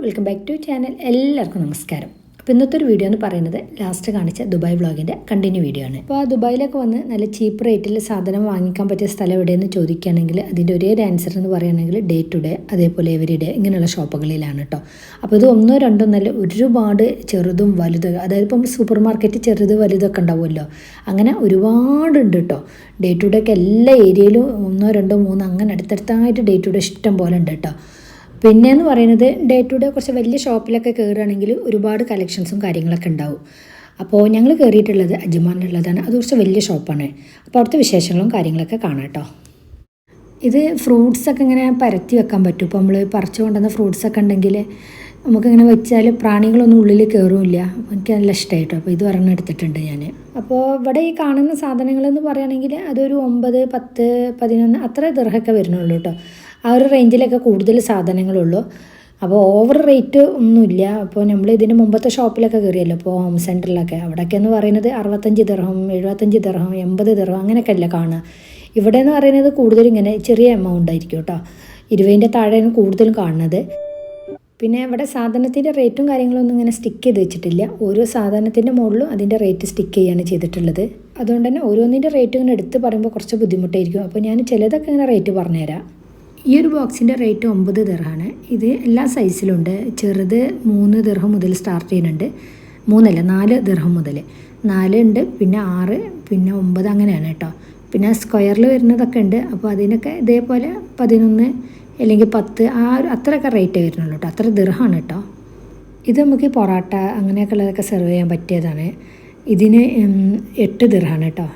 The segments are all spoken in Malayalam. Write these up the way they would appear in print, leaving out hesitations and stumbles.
Welcome back to channel. എല്ലാവർക്കും നമസ്കാരം. അപ്പോൾ ഇന്നത്തെ ഒരു വീഡിയോ എന്ന് പറയുന്നത് ലാസ്റ്റ് കാണിച്ച ദുബായ് വ്ളോഗിൻ്റെ കണ്ടിന്യൂ വീഡിയോ ആണ്. അപ്പോൾ ആ ദുബായിലൊക്കെ വന്ന് നല്ല ചീപ്പ് റേറ്റിൽ സാധനം വാങ്ങിക്കാൻ പറ്റിയ സ്ഥലം എവിടെയെന്ന് ചോദിക്കുകയാണെങ്കിൽ അതിൻ്റെ ഒരേ ആൻസർ എന്ന് പറയുകയാണെങ്കിൽ ഡേ ടു ഡേ അതേപോലെ എവരി ഡേ ഇങ്ങനെയുള്ള ഷോപ്പുകളിലാണ് കേട്ടോ. അപ്പോൾ ഇത് ഒന്നോ രണ്ടോ നല്ല ഒരുപാട് ചെറുതും വലുതും, അതായത് ഇപ്പം സൂപ്പർ മാർക്കറ്റ് ചെറുത് വലുതൊക്കെ ഉണ്ടാവുമല്ലോ, അങ്ങനെ ഒരുപാടുണ്ട് കേട്ടോ. ഡേ ടു ഡേ ഒക്കെ എല്ലാ ഏരിയയിലും ഒന്നോ രണ്ടോ മൂന്നോ അങ്ങനെ അടുത്തടുത്തായിട്ട് ഡേ ടു ഡേ ഇഷ്ടം പോലെ ഉണ്ട് കേട്ടോ. പിന്നെയെന്ന് പറയുന്നത് ഡേ ടു ഡേ കുറച്ച് വലിയ ഷോപ്പിലൊക്കെ കയറുകയാണെങ്കിൽ ഒരുപാട് കളക്ഷൻസും കാര്യങ്ങളൊക്കെ ഉണ്ടാവും. അപ്പോൾ ഞങ്ങൾ കയറിയിട്ടുള്ളത് അജ്മാനിലുള്ളതാണ്. അത് കുറച്ച് വലിയ ഷോപ്പാണ്. അപ്പോൾ അവിടുത്തെ വിശേഷങ്ങളും കാര്യങ്ങളൊക്കെ കാണാം കേട്ടോ. ഇത് ഫ്രൂട്ട്സൊക്കെ ഇങ്ങനെ പരത്തി വെക്കാൻ പറ്റും. ഇപ്പോൾ നമ്മൾ പറിച്ചു കൊണ്ടുവന്ന ഫ്രൂട്ട്സൊക്കെ ഉണ്ടെങ്കിൽ നമുക്കിങ്ങനെ വെച്ചാൽ പ്രാണികളൊന്നും ഉള്ളിൽ കയറുമില്ല. എനിക്ക് നല്ല ഇഷ്ടമായിട്ടോ. അപ്പോൾ ഇത് ഒരെണ്ണം എടുത്തിട്ടുണ്ട് ഞാൻ. അപ്പോൾ ഇവിടെ ഈ കാണുന്ന സാധനങ്ങളെന്ന് പറയുകയാണെങ്കിൽ അതൊരു 9, 10, 11 അത്ര ദിർഹമൊക്കെ വരുന്നുള്ളൂ കേട്ടോ. ആ ഒരു റേഞ്ചിലൊക്കെ കൂടുതൽ സാധനങ്ങളുള്ളൂ. അപ്പോൾ ഓവർ റേറ്റ് ഒന്നുമില്ല. അപ്പോൾ നമ്മൾ ഇതിന് മുമ്പത്തെ ഷോപ്പിലൊക്കെ കയറിയല്ലോ, ഇപ്പോൾ ഹോം സെൻറ്ററിലൊക്കെ, അവിടെയൊക്കെ എന്ന് പറയുന്നത് 65 ദിർഹം, 75 ദിർഹം, 80 ദിർഹം അങ്ങനെയൊക്കെ അല്ല കാണുക. ഇവിടെ എന്ന് പറയുന്നത് കൂടുതലും ഇങ്ങനെ ചെറിയ എമൗണ്ട് ആയിരിക്കും കേട്ടോ. 20ൻ്റെ താഴെയാണ് കൂടുതലും കാണുന്നത്. പിന്നെ ഇവിടെ സാധനത്തിൻ്റെ റേറ്റും കാര്യങ്ങളൊന്നും ഇങ്ങനെ സ്റ്റിക്ക് ചെയ്ത് വെച്ചിട്ടില്ല. ഓരോ സാധനത്തിൻ്റെ മുകളിലും അതിൻ്റെ റേറ്റ് സ്റ്റിക്ക് ചെയ്യാണ് ചെയ്തിട്ടുള്ളത്. അതുകൊണ്ട് തന്നെ ഓരോന്നിൻ്റെ റേറ്റ് ഇങ്ങനെ എടുത്ത് പറയുമ്പോൾ കുറച്ച് ബുദ്ധിമുട്ടായിരിക്കും. അപ്പോൾ ഞാൻ ചിലതൊക്കെ ഇങ്ങനെ റേറ്റ് പറഞ്ഞുതരാം. ഈ ഒരു ബോക്സിൻ്റെ റേറ്റ് 9 ദിർഹമാണ്. ഇത് എല്ലാ സൈസിലുണ്ട്. ചെറുത് 3 ദിർഹം മുതൽ സ്റ്റാർട്ട് ചെയ്യുന്നുണ്ട്. 4 ദിർഹം മുതൽ 4 ഉണ്ട്, പിന്നെ 6, പിന്നെ 9 അങ്ങനെയാണ് കേട്ടോ. പിന്നെ സ്ക്വയറിൽ വരുന്നതൊക്കെ ഉണ്ട്. അപ്പോൾ അതിനൊക്കെ ഇതേപോലെ 11 അല്ലെങ്കിൽ 10 അത്രയൊക്കെ റേറ്റ് വരുന്നുള്ളൂ കേട്ടോ. അത്ര ദിർഹമാണ് കേട്ടോ. ഇത് നമുക്ക് പൊറോട്ട അങ്ങനെയൊക്കെ ഉള്ളതൊക്കെ സെർവ് ചെയ്യാൻ പറ്റിയതാണ്. ഇതിന് 8 ദിർഹമാണ് കേട്ടോ.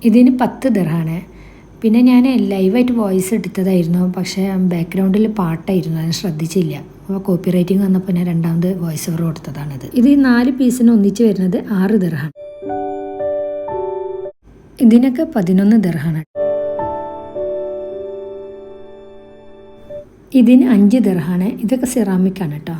ഇതിന് 10 ദിർഹമാണ്. പിന്നെ ഞാൻ ലൈവായിട്ട് വോയിസ് എടുത്തതായിരുന്നു, പക്ഷേ ബാക്ക്ഗ്രൗണ്ടിൽ പാട്ടായിരുന്നു, അത് ശ്രദ്ധിച്ചില്ല. അപ്പോൾ കോപ്പി റൈറ്റിംഗ് വന്നപ്പോൾ ഞാൻ രണ്ടാമത് വോയിസ് ഓവർ കൊടുത്തതാണത്. ഇത് ഈ 4 പീസിന് ഒന്നിച്ച് വരുന്നത് 6 ദിർഹം. ഇതിനൊക്കെ 11 ദിർഹമാണ്. ഇതിന് 5 ദിർഹമാണ്. ഇതൊക്കെ സിറാമിക്കാണ് കേട്ടോ.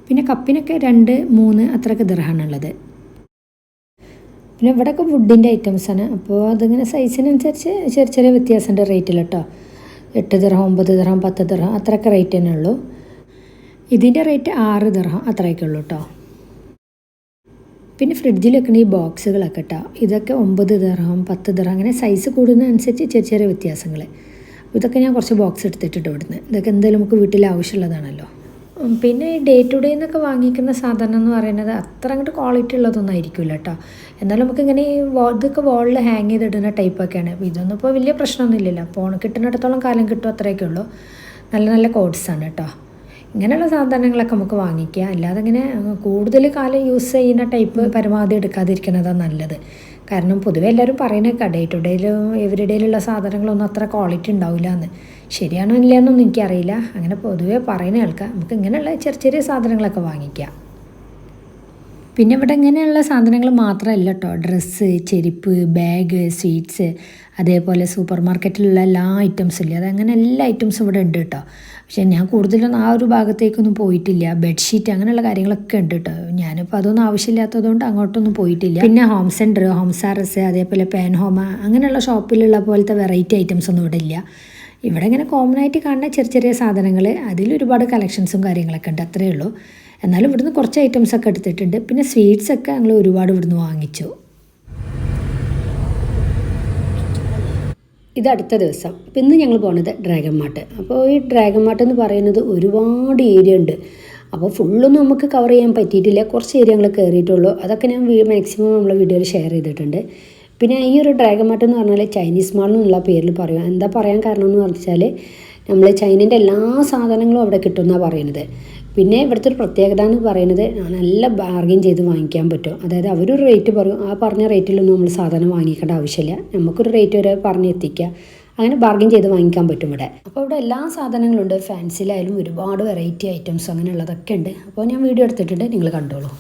പിന്നെ കപ്പിനൊക്കെ 2, 3 അത്രയൊക്കെ ദിർഹമാണുള്ളത്. പിന്നെ ഇവിടെയൊക്കെ വുഡിൻ്റെ ഐറ്റംസാണ്. അപ്പോൾ അതിങ്ങനെ സൈസിനനുസരിച്ച് ചെറിയ ചെറിയ വ്യത്യാസമുണ്ട് റേറ്റിൽ കേട്ടോ. 8 ദിർഹം, 9 ദിർഹം, 10 ദിർഹം അത്രയൊക്കെ റേറ്റ് തന്നെ ഉള്ളൂ. ഇതിൻ്റെ റേറ്റ് 6 ദിർഹം അത്രയൊക്കെ ഉള്ളൂ കേട്ടോ. പിന്നെ ഫ്രിഡ്ജിൽ വെക്കുന്ന ഈ ബോക്സുകളൊക്കെ കേട്ടോ, ഇതൊക്കെ 9 ദിർഹം, 10 ദിർഹം അങ്ങനെ സൈസ് കൂടുന്നതനുസരിച്ച് ചെറിയ ചെറിയ വ്യത്യാസങ്ങൾ. ഇതൊക്കെ ഞാൻ കുറച്ച് ബോക്സ് എടുത്തിട്ടുണ്ട് ഇവിടുന്ന്. ഇതൊക്കെ എന്തായാലും നമുക്ക് വീട്ടിൽ ആവശ്യമുള്ളതാണല്ലോ. പിന്നെ ഡേ ടു ഡേ എന്നൊക്കെ വാങ്ങിക്കുന്ന സാധനം എന്ന് പറയുന്നത് അത്ര അങ്ങോട്ട് ക്വാളിറ്റി ഉള്ളതൊന്നും ആയിരിക്കില്ല കേട്ടോ. എന്നാലും നമുക്കിങ്ങനെ ഇതൊക്കെ വാളിൽ ഹാങ് ചെയ്തിടുന്ന ടൈപ്പൊക്കെയാണ്. അപ്പോൾ ഇതൊന്നും ഇപ്പോൾ വലിയ പ്രശ്നമൊന്നുമില്ലല്ലോ. ഫോൺ കിട്ടുന്നിടത്തോളം കാലം കിട്ടും, അത്രയൊക്കെ ഉള്ളൂ. നല്ല നല്ല കോഡ്സാണ് കേട്ടോ. ഇങ്ങനെയുള്ള സാധനങ്ങളൊക്കെ നമുക്ക് വാങ്ങിക്കുക. അല്ലാതെ ഇങ്ങനെ കൂടുതൽ കാലം യൂസ് ചെയ്യുന്ന ടൈപ്പ് പരമാവധി എടുക്കാതിരിക്കുന്നതാണ് നല്ലത്. കാരണം പൊതുവെ എല്ലാവരും പറയുന്നേക്കാം ഡേ ടു ഡേയിലും എവരി ഡേയിലുള്ള സാധനങ്ങളൊന്നും അത്ര ക്വാളിറ്റി ഉണ്ടാവില്ല എന്ന്. ശരിയാണോ ഇല്ലയെന്നൊന്നും എനിക്കറിയില്ല. അങ്ങനെ പൊതുവേ പറയുന്ന ആൾക്കാർ നമുക്ക് ഇങ്ങനെയുള്ള ചെറിയ ചെറിയ സാധനങ്ങളൊക്കെ വാങ്ങിക്കാം. പിന്നെ ഇവിടെ ഇങ്ങനെയുള്ള സാധനങ്ങൾ മാത്രമല്ല കേട്ടോ, ഡ്രസ്സ്, ചെരുപ്പ്, ബാഗ്, സ്വീറ്റ്സ്, അതേപോലെ സൂപ്പർ മാർക്കറ്റിലുള്ള എല്ലാ ഐറ്റംസും ഇല്ല, അതങ്ങനെ എല്ലാ ഐറ്റംസും ഇവിടെ ഉണ്ട് കേട്ടോ. പക്ഷേ ഞാൻ കൂടുതലൊന്നും ആ ഒരു ഭാഗത്തേക്കൊന്നും പോയിട്ടില്ല. ബെഡ്ഷീറ്റ് അങ്ങനെയുള്ള കാര്യങ്ങളൊക്കെ ഉണ്ട് കേട്ടോ. ഞാനിപ്പോൾ അതൊന്നും ആവശ്യമില്ലാത്തതുകൊണ്ട് അങ്ങോട്ടൊന്നും പോയിട്ടില്ല. പിന്നെ ഹോം സെൻറ്റർ, ഹോം സാറസ്, അതേപോലെ പാൻ ഹോമ അങ്ങനെയുള്ള ഷോപ്പിലുള്ള പോലത്തെ വെറൈറ്റി ഐറ്റംസ് ഒന്നും ഇവിടെ ഇല്ല. ഇവിടെ ഇങ്ങനെ കോമൺ ആയിട്ട് കാണുന്ന ചെറിയ ചെറിയ സാധനങ്ങൾ, അതിലൊരുപാട് കളക്ഷൻസും കാര്യങ്ങളൊക്കെ ഉണ്ട്, അത്രയേ ഉള്ളൂ. എന്നാലും ഇവിടുന്ന് കുറച്ച് ഐറ്റംസൊക്കെ എടുത്തിട്ടുണ്ട്. പിന്നെ സ്വീറ്റ്സൊക്കെ ഞങ്ങൾ ഒരുപാട് ഇവിടുന്ന് വാങ്ങിച്ചു. ഇത് അടുത്ത ദിവസം. അപ്പോൾ ഇന്ന് ഞങ്ങൾ പോകുന്നത് ഡ്രാഗൺ മാർട്ട്. അപ്പോൾ ഈ ഡ്രാഗൺ മാർട്ട് എന്ന് പറയുന്നത് ഒരുപാട് ഏരിയ ഉണ്ട്. അപ്പോൾ ഫുള്ളൊന്നും നമുക്ക് കവർ ചെയ്യാൻ പറ്റിയിട്ടില്ല. കുറച്ച് ഏരിയ ഞങ്ങൾ കയറിയിട്ടുള്ളൂ. അതൊക്കെ ഞാൻ മാക്സിമം നമ്മളെ വീഡിയോയിൽ ഷെയർ ചെയ്തിട്ടുണ്ട്. പിന്നെ ഈ ഒരു ഡ്രാഗൺ മാർട്ട് എന്ന് പറഞ്ഞാൽ ചൈനീസ് മാൾ എന്നുള്ള പേരിൽ പറയും. എന്താ പറയാൻ കാരണം എന്ന് പറഞ്ഞാൽ നമ്മൾ ചൈനൻ്റെ എല്ലാ സാധനങ്ങളും അവിടെ കിട്ടുമെന്നാണ് പറയുന്നത്. പിന്നെ ഇവിടുത്തെ ഒരു പ്രത്യേകത എന്ന് പറയുന്നത് നല്ല ബാർഗെയിൻ ചെയ്ത് വാങ്ങിക്കാൻ പറ്റും. അതായത് അവരൊരു റേറ്റ് പറയും, ആ പറഞ്ഞ റേറ്റിലൊന്നും നമ്മൾ സാധനം വാങ്ങിക്കേണ്ട ആവശ്യമില്ല. നമുക്കൊരു റേറ്റ് വരെ പറഞ്ഞെത്തിക്കുക, അങ്ങനെ ബാർഗെയിൻ ചെയ്ത് വാങ്ങിക്കാൻ പറ്റും ഇവിടെ. അപ്പോൾ ഇവിടെ എല്ലാ സാധനങ്ങളും ഉണ്ട്. ഫാൻസിലായാലും ഒരുപാട് വെറൈറ്റി ഐറ്റംസ് അങ്ങനെയുള്ളതൊക്കെ ഉണ്ട്. അപ്പോൾ ഞാൻ വീഡിയോ എടുത്തിട്ടുണ്ട്, നിങ്ങൾ കണ്ടോളൂ.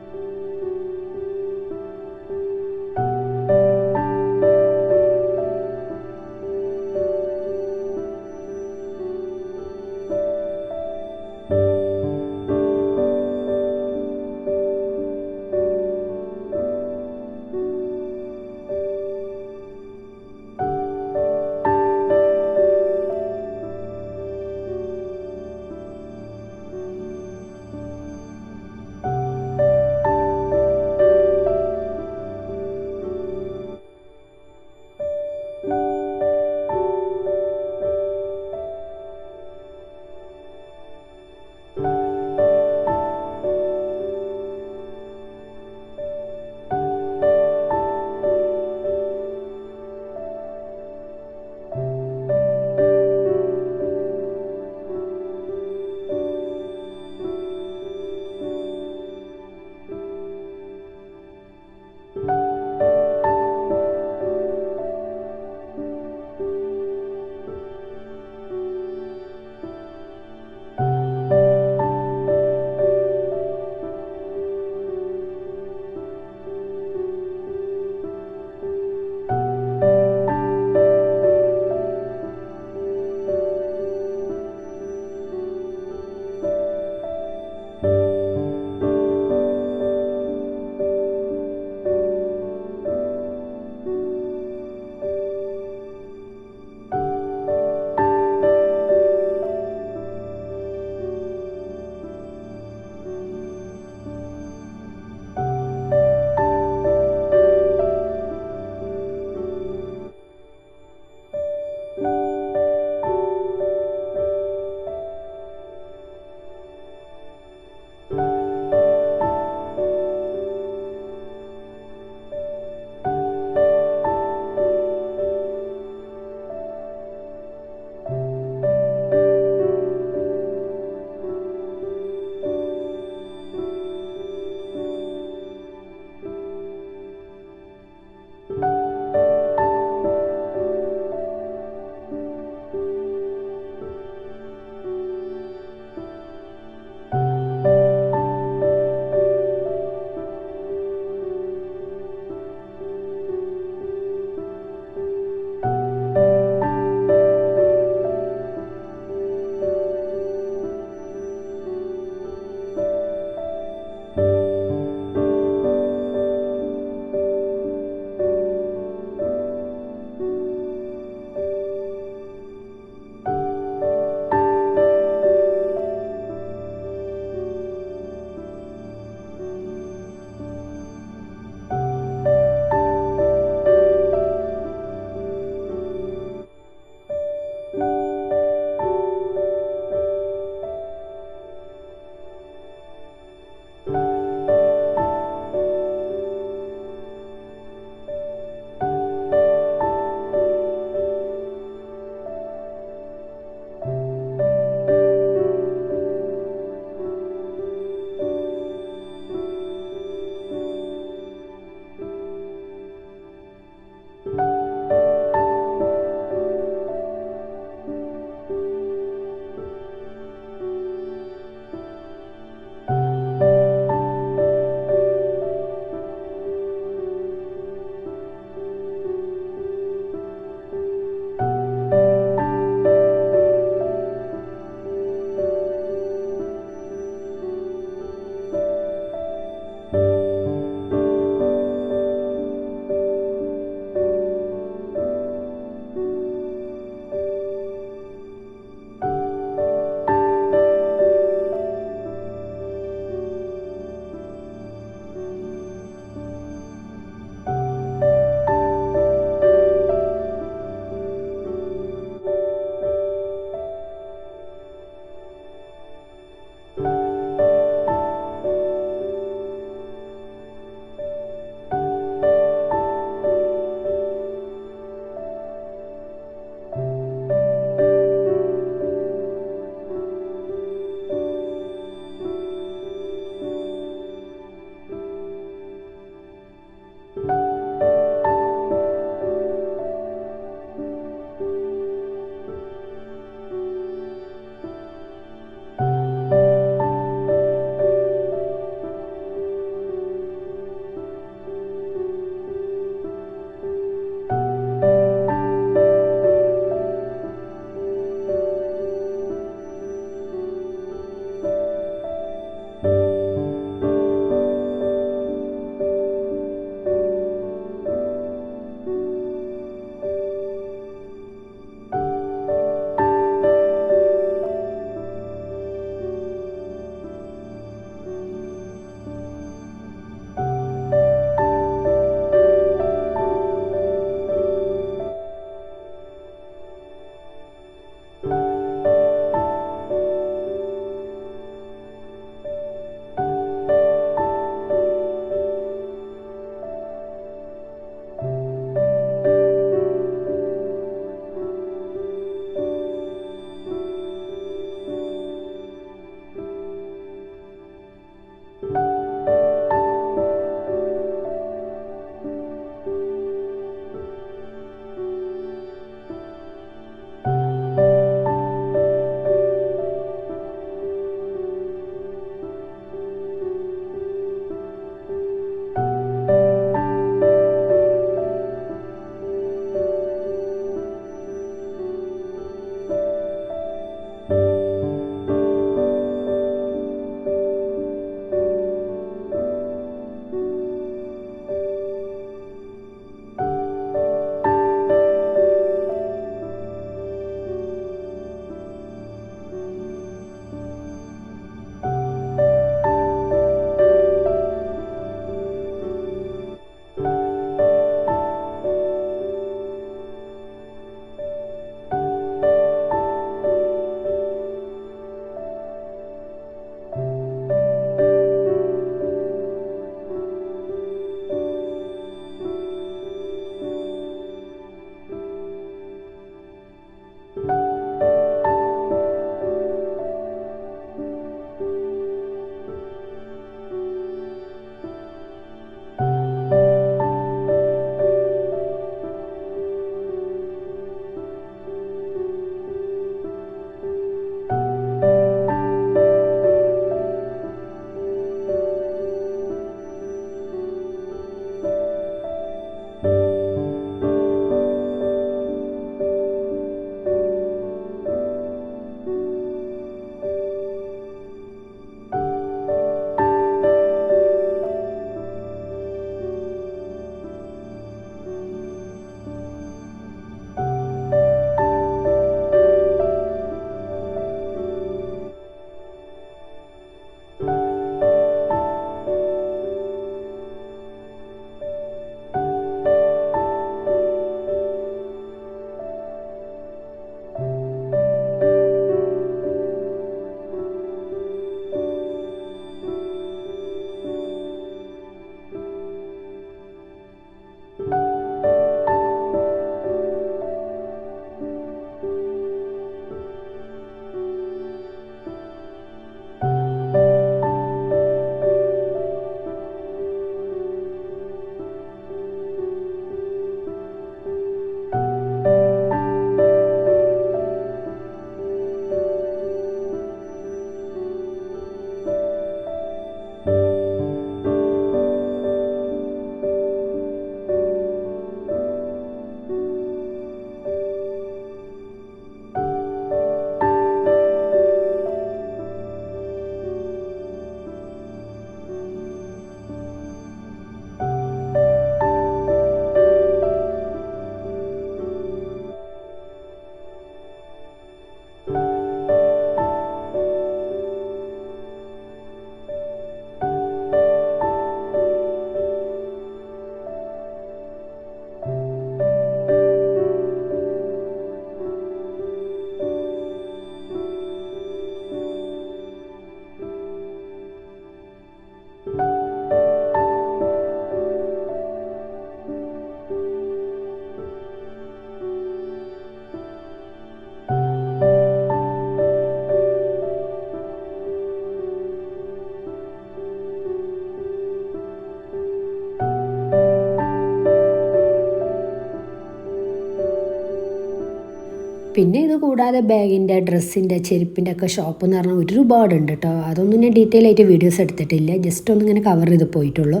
പിന്നെ ഇത് കൂടാതെ ബാഗിൻ്റെ, ഡ്രസ്സിൻ്റെ, ചെരുപ്പിൻ്റെ ഒക്കെ ഷോപ്പ് എന്ന് പറഞ്ഞാൽ ഒരുപാടുണ്ട് കേട്ടോ. അതൊന്നും ഞാൻ ഡീറ്റെയിൽ ആയിട്ട് വീഡിയോസ് എടുത്തിട്ടില്ല, ജസ്റ്റ് ഒന്നിങ്ങനെ കവർ ചെയ്ത് പോയിട്ടുള്ളൂ.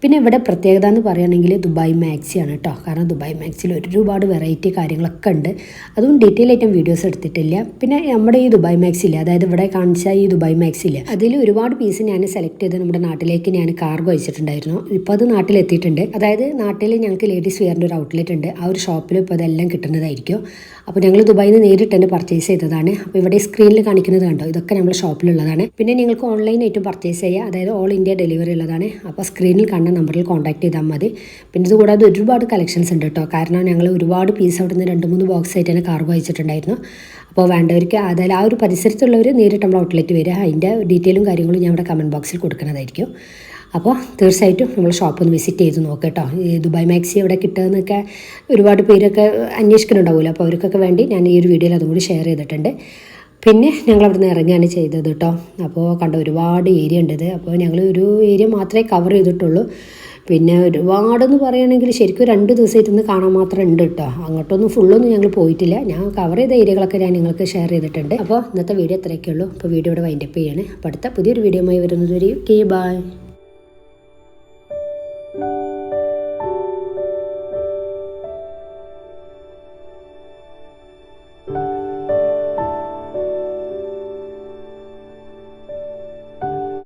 പിന്നെ ഇവിടെ പ്രത്യേകത എന്ന് പറയുകയാണെങ്കിൽ ദുബായ് മാക്സിയാണ് കേട്ടോ. കാരണം ദുബായ് മാക്സിയിൽ ഒരുപാട് വെറൈറ്റി കാര്യങ്ങളൊക്കെ ഉണ്ട്. അതും ഡീറ്റെയിൽ ആയിട്ടും വീഡിയോസ് എടുത്തിട്ടില്ല. പിന്നെ നമ്മുടെ ഈ ദുബായ് മാക്സില്ല, അതായത് ഇവിടെ കാണിച്ച ഈ ദുബായ് മാക്സില്ല, അതിൽ ഒരുപാട് പീസ് ഞാൻ സെലക്ട് ചെയ്ത് നമ്മുടെ നാട്ടിലേക്ക് ഞാൻ കാർഗോ അയച്ചിട്ടുണ്ടായിരുന്നു. ഇപ്പോൾ അത് നാട്ടിലെത്തിയിട്ടുണ്ട്. അതായത് നാട്ടിൽ ഞങ്ങൾക്ക് ലേഡീസ് വെയറിൻ്റെ ഒരു ഔട്ട്ലെറ്റ് ഉണ്ട്. ആ ഒരു ഷോപ്പിൽ ഇപ്പോൾ അതെല്ലാം കിട്ടുന്നതായിരിക്കും. അപ്പോൾ ഞങ്ങൾ ദുബായിൽ നിന്ന് നേരിട്ട് തന്നെ പർച്ചേസ് ചെയ്തതാണ്. അപ്പോൾ ഇവിടെ സ്ക്രീനിൽ കാണിക്കുന്നത് കണ്ടോ, ഇതൊക്കെ നമ്മുടെ ഷോപ്പിലുള്ളതാണ്. പിന്നെ നിങ്ങൾക്ക് ഓൺലൈനായിട്ടും പർച്ചേസ് ചെയ്യാം, അതായത് ഓൾ ഇന്ത്യ ഡെലിവറി ഉള്ളതാണ്. അപ്പോൾ സ്ക്രീനിൽ കാണുന്ന നമ്പറിൽ കോൺടാക്ട് ചെയ്താൽ മതി. പിന്നെ ഇത് കൂടാതെ ഒരുപാട് കളക്ഷൻസ് ഉണ്ട് കേട്ടോ. കാരണം ഞങ്ങൾ ഒരുപാട് പീസ് അവിടെ നിന്ന് 2-3 ബോക്സ് ആയിട്ട് തന്നെ കാർഗോ അയച്ചിട്ടുണ്ടായിരുന്നു. അപ്പോൾ വേണ്ടവർക്ക്, അതായത് ആ ഒരു പരിസരത്തുള്ളവർ നേരിട്ട് നമ്മൾ ഔട്ട്ലെറ്റ് വരിക. അതിൻ്റെ ഡീറ്റെയിലും കാര്യങ്ങളും ഞാൻ ഇവിടെ കമൻറ്റ് ബോക്സിൽ കൊടുക്കുന്നതായിരിക്കും. അപ്പോൾ തീർച്ചയായിട്ടും നമ്മൾ ഷോപ്പ് ഒന്ന് വിസിറ്റ് ചെയ്ത് നോക്കുക കേട്ടോ. ഈ ദുബായ് മാക്സി എവിടെ കിട്ടുകയെന്നൊക്കെ ഒരുപാട് പേരൊക്കെ അന്വേഷിക്കുന്നുണ്ടാവുമല്ലോ. അപ്പോൾ അവർക്കൊക്കെ വേണ്ടി ഞാൻ ഈ ഒരു വീഡിയോയിൽ അതും കൂടി ഷെയർ ചെയ്തിട്ടുണ്ട്. പിന്നെ ഞങ്ങൾ അവിടെ നിന്ന് ഇറങ്ങിയാണ് ചെയ്തത് കേട്ടോ. അപ്പോൾ കണ്ട ഒരുപാട് ഏരിയ ഉണ്ട് ഇത്. അപ്പോൾ ഞങ്ങൾ ഒരു ഏരിയ മാത്രമേ കവർ ചെയ്തിട്ടുള്ളൂ. പിന്നെ ഒരുപാടെന്ന് പറയുകയാണെങ്കിൽ ശരിക്കും 2 ദിവസമായിട്ട് ഇന്ന് കാണാൻ മാത്രം ഉണ്ട് കേട്ടോ. അങ്ങോട്ടൊന്നും ഫുള്ളൊന്നും ഞങ്ങൾ പോയിട്ടില്ല. ഞാൻ കവർ ചെയ്ത ഏരിയകളൊക്കെ ഞാൻ നിങ്ങൾക്ക് ഷെയർ ചെയ്തിട്ടുണ്ട്. അപ്പോൾ ഇന്നത്തെ വീഡിയോ ഇത്രയൊക്കെ ഉള്ളൂ. അപ്പോൾ വീഡിയോ ഇവിടെ വൈൻഡപ്പ് ചെയ്യാണ്. അപ്പോൾ അടുത്ത പുതിയൊരു വീഡിയോയുമായി വരുന്നത് വരെ ബൈ.